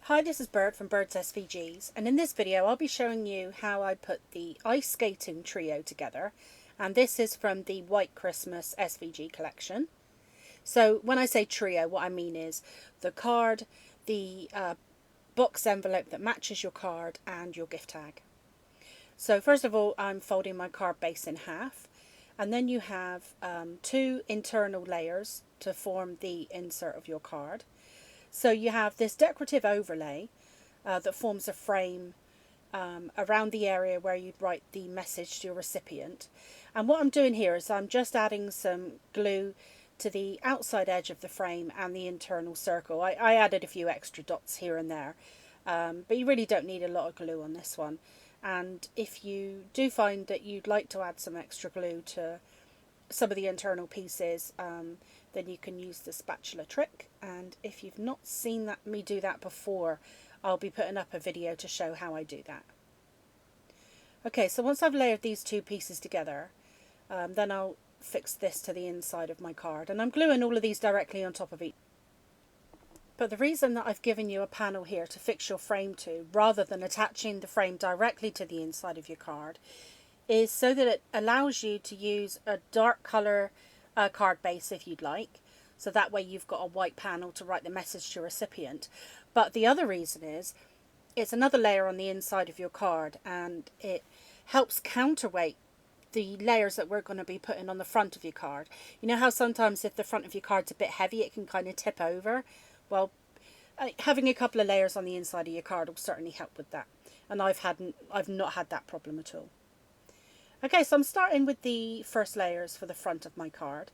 Hi, this is Bird from Bird's SVGs, and in this video I'll be showing you how I put the ice skating trio together, and this is from the White Christmas SVG Collection. So when I say trio, what I mean is the card, the box envelope that matches your card, and your gift tag. So first of all, I'm folding my card base in half, and then you have two internal layers to form the insert of your card. So you have this decorative overlay that forms a frame around the area where you'd write the message to your recipient. And what I'm doing here is I'm just adding some glue to the outside edge of the frame and the internal circle. I added a few extra dots here and there, but you really don't need a lot of glue on this one. And if you do find that you'd like to add some extra glue to some of the internal pieces, then you can use the spatula trick. And if you've not seen me do that before, I'll be putting up a video to show how I do that. Okay, so once I've layered these two pieces together, then I'll fix this to the inside of my card, and I'm gluing all of these directly on top of each. But the reason that I've given you a panel here to fix your frame to, rather than attaching the frame directly to the inside of your card, is so that it allows you to use a dark colour card base if you'd like. So that way you've got a white panel to write the message to your recipient. But the other reason is it's another layer on the inside of your card, and it helps counterweight the layers that we're going to be putting on the front of your card. You know how sometimes if the front of your card's a bit heavy, it can kind of tip over? Well, having a couple of layers on the inside of your card will certainly help with that. And I've not had that problem at all. Okay, so I'm starting with the first layers for the front of my card.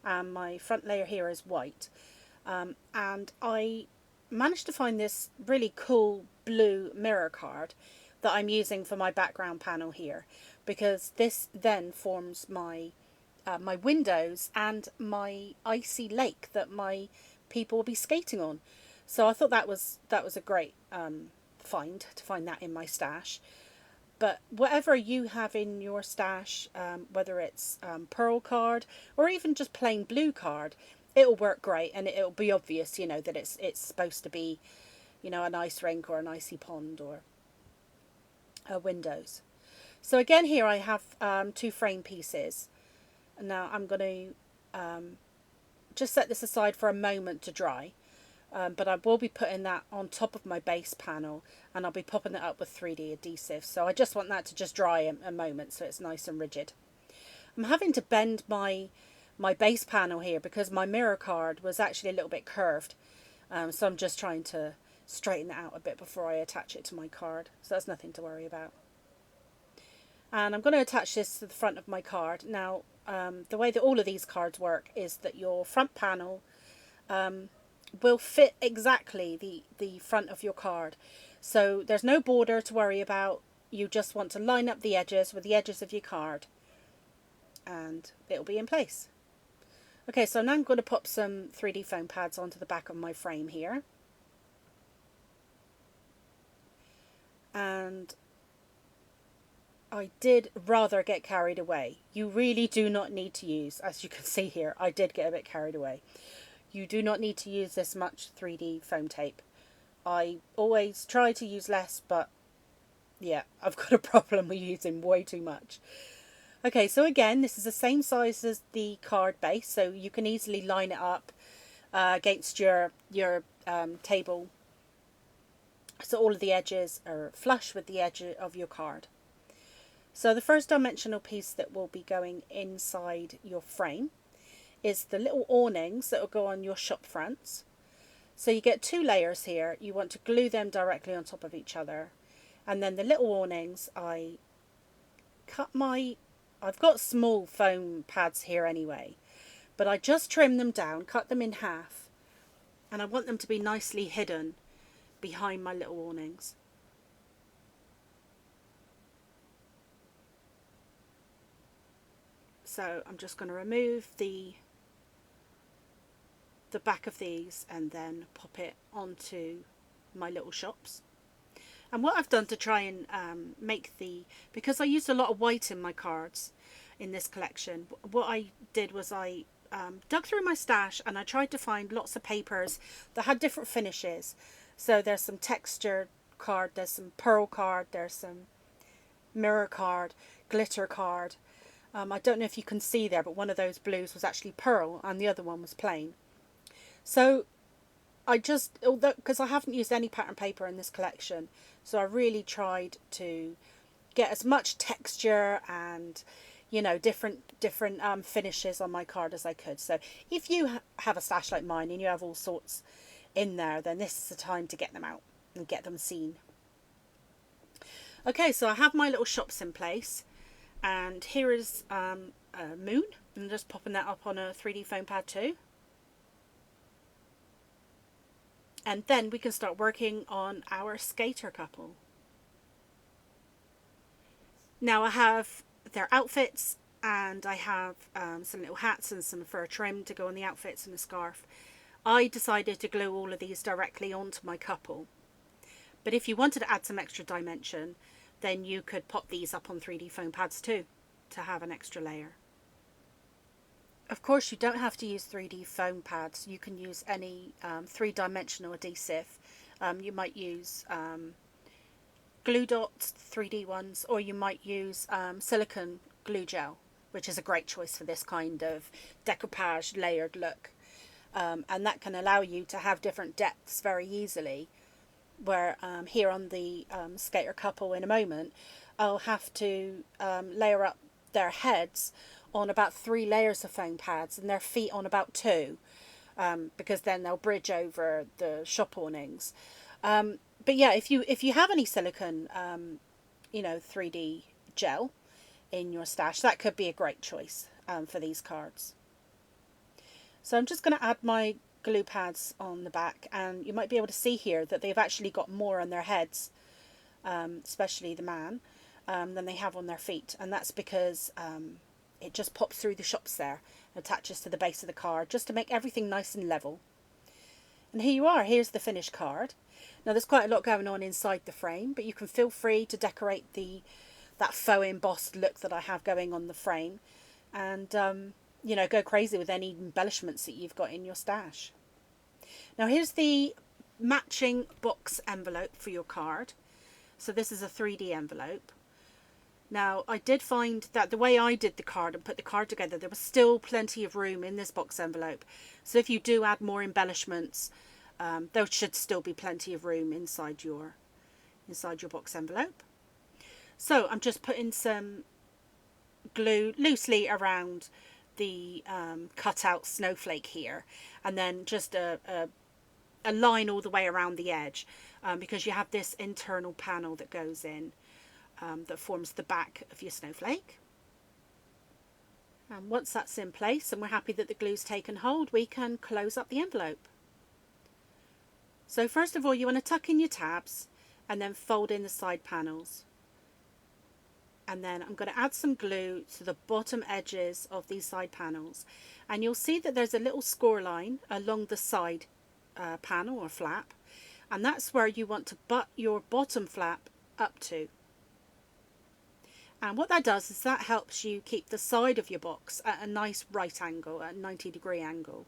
My front layer here is white. And I managed to find this really cool blue mirror card that I'm using for my background panel here, because this then forms my my windows and my icy lake that my people will be skating on. So I thought that was a great find to find that in my stash. But whatever you have in your stash, whether it's pearl card or even just plain blue card, it'll work great, and it'll be obvious, you know, that it's supposed to be, you know, an ice rink or an icy pond or windows. So again, here I have two frame pieces. Now I'm going to just set this aside for a moment to dry. But I will be putting that on top of my base panel, and I'll be popping it up with 3D adhesive. So I just want that to just dry a moment so it's nice and rigid. I'm having to bend my base panel here because my mirror card was actually a little bit curved. So I'm just trying to straighten it out a bit before I attach it to my card. So that's nothing to worry about. And I'm going to attach this to the front of my card. Now, the way that all of these cards work is that your front panel will fit exactly the front of your card. So there's no border to worry about. You just want to line up the edges with the edges of your card, and it'll be in place. Okay, so now I'm going to pop some 3D foam pads onto the back of my frame here. And I did rather get carried away. You really do not need to use, as you can see here, I did get a bit carried away. You do not need to use this much 3D foam tape. I always try to use less, but yeah, I've got a problem with using way too much. Okay, so again, this is the same size as the card base, so you can easily line it up against your table. So all of the edges are flush with the edge of your card. So the first dimensional piece that will be going inside your frame is the little awnings that will go on your shop fronts. So you get two layers here. You want to glue them directly on top of each other. And then the little awnings, I've got small foam pads here anyway, but I just trim them down, cut them in half, and I want them to be nicely hidden behind my little awnings. So I'm just going to remove the back of these and then pop it onto my little shops. And what I've done to try and make because I used a lot of white in my cards in this collection, what I did was I dug through my stash and I tried to find lots of papers that had different finishes. So there's some texture card, there's some pearl card, there's some mirror card, glitter card. I don't know if you can see there, but one of those blues was actually pearl and the other one was plain. So I just, although, because I haven't used any pattern paper in this collection, so I really tried to get as much texture and, you know, different finishes on my card as I could. So if you have a stash like mine and you have all sorts in there, then this is the time to get them out and get them seen. Okay, so I have my little shops in place, and here is a moon. I'm just popping that up on a 3D foam pad too. And then we can start working on our skater couple. Now I have their outfits, and I have some little hats and some fur trim to go on the outfits and a scarf. I decided to glue all of these directly onto my couple. But if you wanted to add some extra dimension, then you could pop these up on 3D foam pads too, to have an extra layer. Of course, you don't have to use 3D foam pads. You can use any three-dimensional adhesive. You might use glue dots, 3D ones, or you might use silicone glue gel, which is a great choice for this kind of decoupage layered look. And that can allow you to have different depths very easily, where here on the skater couple in a moment, I'll have to layer up their heads on about 3 layers of foam pads and their feet on about 2, because then they'll bridge over the shop awnings. But yeah, if you have any silicone, you know, 3D gel in your stash, that could be a great choice for these cards. So I'm just going to add my glue pads on the back, and you might be able to see here that they've actually got more on their heads, especially the man, than they have on their feet, and that's because it just pops through the shops there, attaches to the base of the card just to make everything nice and level. And here you are, here's the finished card. Now there's quite a lot going on inside the frame, but you can feel free to decorate that faux embossed look that I have going on the frame, and you know, go crazy with any embellishments that you've got in your stash. Now here's the matching box envelope for your card. So this is a 3D envelope. Now I did find that the way I did the card and put the card together, there was still plenty of room in this box envelope. So if you do add more embellishments, there should still be plenty of room inside your box envelope. So I'm just putting some glue loosely around the cutout snowflake here, and then just a line all the way around the edge, because you have this internal panel that goes in, that forms the back of your snowflake. And once that's in place and we're happy that the glue's taken hold, we can close up the envelope. So first of all, you want to tuck in your tabs and then fold in the side panels. And then I'm going to add some glue to the bottom edges of these side panels, and you'll see that there's a little score line along the side panel or flap, and that's where you want to butt your bottom flap up to. And what that does is that helps you keep the side of your box at a nice right angle, at a 90-degree angle.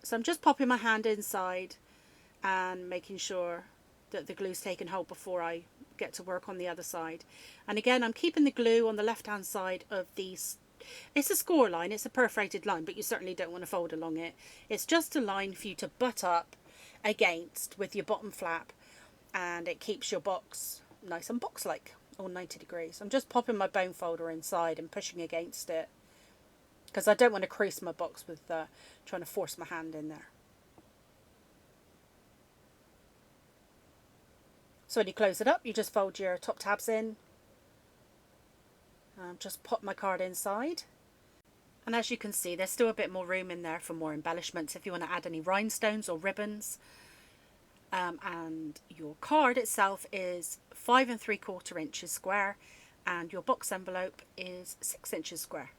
So I'm just popping my hand inside and making sure that the glue's taken hold before I get to work on the other side. And again, I'm keeping the glue on the left hand side of these. It's a score line, it's a perforated line, but you certainly don't want to fold along it. It's just a line for you to butt up against with your bottom flap, and it keeps your box nice and box-like, all 90 degrees. I'm just popping my bone folder inside and pushing against it, because I don't want to crease my box with trying to force my hand in there. So when you close it up, you just fold your top tabs in. Just pop my card inside. And as you can see, there's still a bit more room in there for more embellishments if you want to add any rhinestones or ribbons. And your card itself is 5 3/4 inches square, and your box envelope is 6 inches square.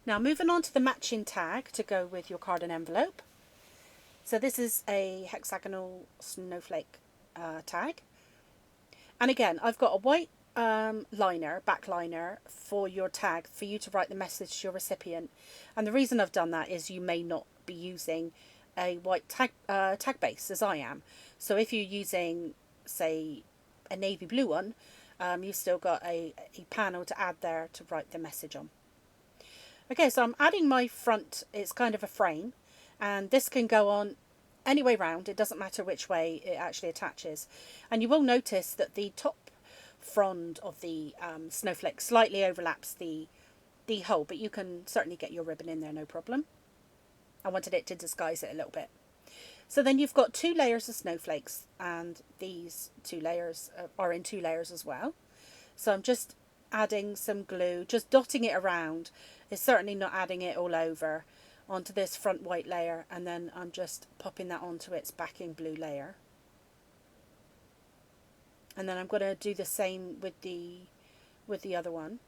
Now moving on to the matching tag to go with your card and envelope. So this is a hexagonal snowflake tag, and again I've got a white back liner for your tag for you to write the message to your recipient. And the reason I've done that is you may not be using a white tag base as I am. So if you're using, say, a navy blue one, you've still got a panel to add there to write the message on. Okay, so I'm adding my front, it's kind of a frame, and this can go on any way round. It doesn't matter which way it actually attaches. And you will notice that the top frond of the snowflake slightly overlaps the hole, but you can certainly get your ribbon in there, no problem. I wanted it to disguise it a little bit. So then you've got 2 layers of snowflakes, and these 2 layers are in 2 layers as well. So I'm just adding some glue, just dotting it around. It's certainly not adding it all over onto this front white layer, and then I'm just popping that onto its backing blue layer. And then I'm going to do the same with the other one.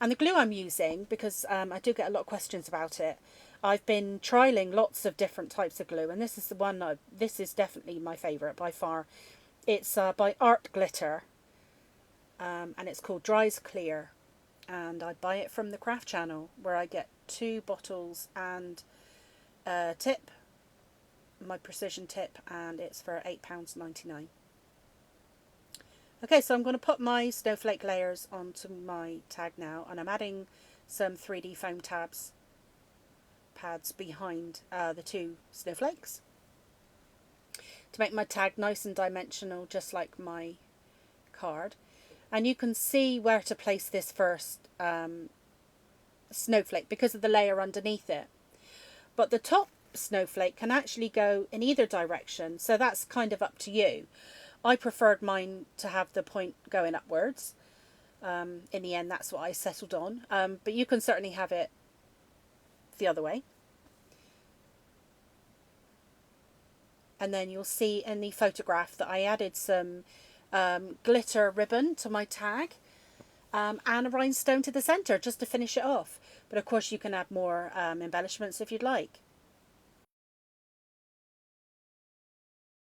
And the glue I'm using, because I do get a lot of questions about it, I've been trialing lots of different types of glue, and this is the one, this is definitely my favourite by far. It's by Art Glitter, and it's called Dries Clear, and I buy it from the Craft Channel, where I get 2 bottles and a tip, my precision tip, and it's for £8.99. Okay, so I'm going to put my snowflake layers onto my tag now, and I'm adding some 3D foam pads behind the 2 snowflakes to make my tag nice and dimensional, just like my card. And you can see where to place this first snowflake because of the layer underneath it. But the top snowflake can actually go in either direction, so that's kind of up to you. I preferred mine to have the point going upwards. In the end, that's what I settled on. But you can certainly have it the other way. And then you'll see in the photograph that I added some glitter ribbon to my tag and a rhinestone to the centre just to finish it off. But of course you can add more embellishments if you'd like.